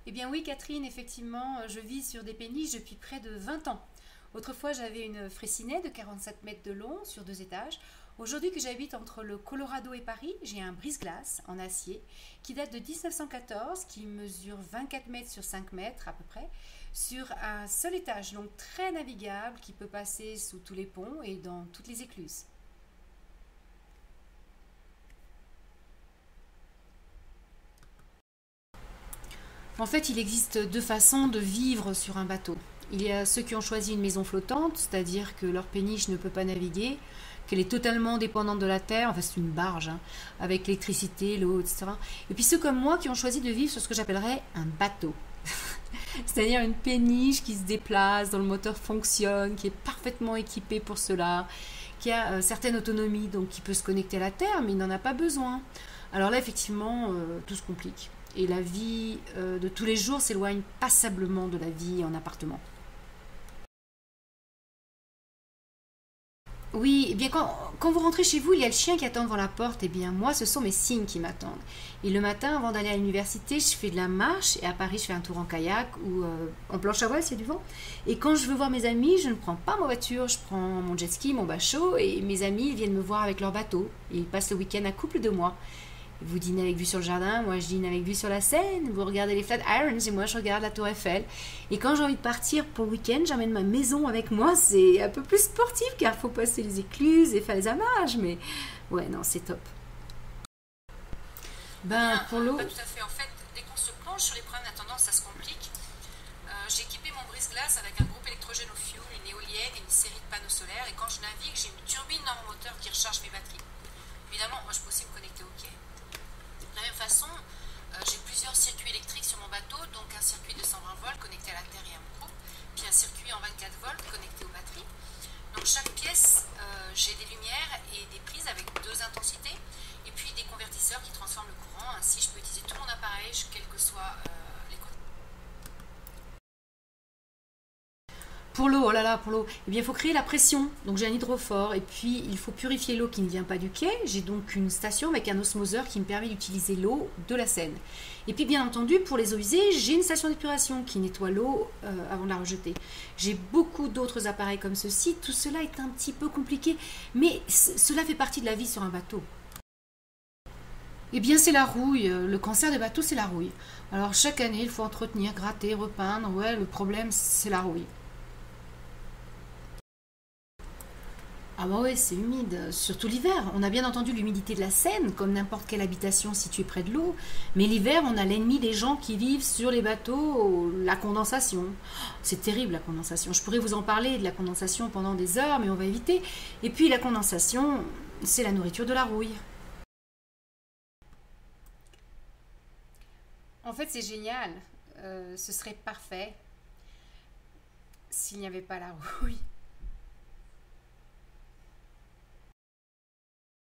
Eh bien oui, Catherine, effectivement, je vis sur des péniches depuis près de 20 ans. Autrefois, j'avais une Fraissinet de 47 mètres de long sur 2 étages. Aujourd'hui que j'habite entre le Colorado et Paris, j'ai un brise-glace en acier qui date de 1914, qui mesure 24 mètres sur 5 mètres à peu près, sur un seul étage, donc très navigable, qui peut passer sous tous les ponts et dans toutes les écluses. En fait, il existe deux façons de vivre sur un bateau. Il y a ceux qui ont choisi une maison flottante, c'est-à-dire que leur péniche ne peut pas naviguer, qu'elle est totalement dépendante de la terre, enfin c'est une barge, hein, avec l'électricité, l'eau, etc. Et puis ceux comme moi qui ont choisi de vivre sur ce que j'appellerais un bateau. C'est-à-dire une péniche qui se déplace, dont le moteur fonctionne, qui est parfaitement équipé pour cela, qui a certaine autonomie, donc qui peut se connecter à la terre, mais il n'en a pas besoin. Alors là, effectivement, tout se complique. Et la vie de tous les jours s'éloigne passablement de la vie en appartement. Oui, eh bien quand vous rentrez chez vous, il y a le chien qui attend devant la porte. Eh bien moi, ce sont mes signes qui m'attendent. Et le matin, avant d'aller à l'université, je fais de la marche. Et à Paris, je fais un tour en kayak ou en planche à voile s'il y a du vent. Et quand je veux voir mes amis, je ne prends pas ma voiture. Je prends mon jet ski, mon bachot. Et mes amis ils viennent me voir avec leur bateau. Et ils passent le week-end à couple de moi. Vous dînez avec vue sur le jardin, moi je dîne avec vue sur la Seine, vous regardez les Flatirons et moi je regarde la Tour Eiffel. Et quand j'ai envie de partir pour le week-end, j'emmène ma maison avec moi, c'est un peu plus sportif car il faut passer les écluses et faire les amarrages, mais ouais, non, c'est top. Ben, pour l'eau, Pas tout à fait. En fait, dès qu'on se penche sur les problèmes d'intendance, ça se complique. J'ai équipé mon brise-glace avec un groupe électrogène au fioul, une éolienne et une série de panneaux solaires. Et quand je navigue, j'ai une turbine dans mon moteur qui recharge mes batteries. Évidemment, moi je peux aussi me connecter au quai. De la même façon, j'ai plusieurs circuits électriques sur mon bateau, donc un circuit de 120 volts connecté à la terre et à mon groupe, puis un circuit en 24 volts connecté aux batteries. Donc chaque pièce, j'ai des lumières et des prises avec deux intensités, et puis des convertisseurs qui transforment le courant. Ainsi, je peux utiliser tout mon appareil, quelles que soient les conditions. pour l'eau, oh là là, pour l'eau, eh bien il faut créer la pression. Donc j'ai un hydrophore et puis il faut purifier l'eau qui ne vient pas du quai. J'ai donc une station avec un osmoseur qui me permet d'utiliser l'eau de la Seine. Et puis bien entendu, pour les eaux usées, j'ai une station d'épuration qui nettoie l'eau avant de la rejeter. J'ai beaucoup d'autres appareils comme ceci. Tout cela est un petit peu compliqué, mais cela fait partie de la vie sur un bateau. Eh bien, c'est la rouille. Le cancer des bateaux, c'est la rouille. Alors, chaque année, il faut entretenir, gratter, repeindre. Ouais, le problème, c'est la rouille. Ah bah ouais, c'est humide, surtout l'hiver. On a bien entendu l'humidité de la Seine, comme n'importe quelle habitation située près de l'eau. Mais l'hiver, on a l'ennemi des gens qui vivent sur les bateaux, la condensation. C'est terrible la condensation. Je pourrais vous en parler de la condensation pendant des heures, mais on va éviter. Et puis la condensation, c'est la nourriture de la rouille. En fait, c'est génial. Ce serait parfait s'il n'y avait pas la rouille.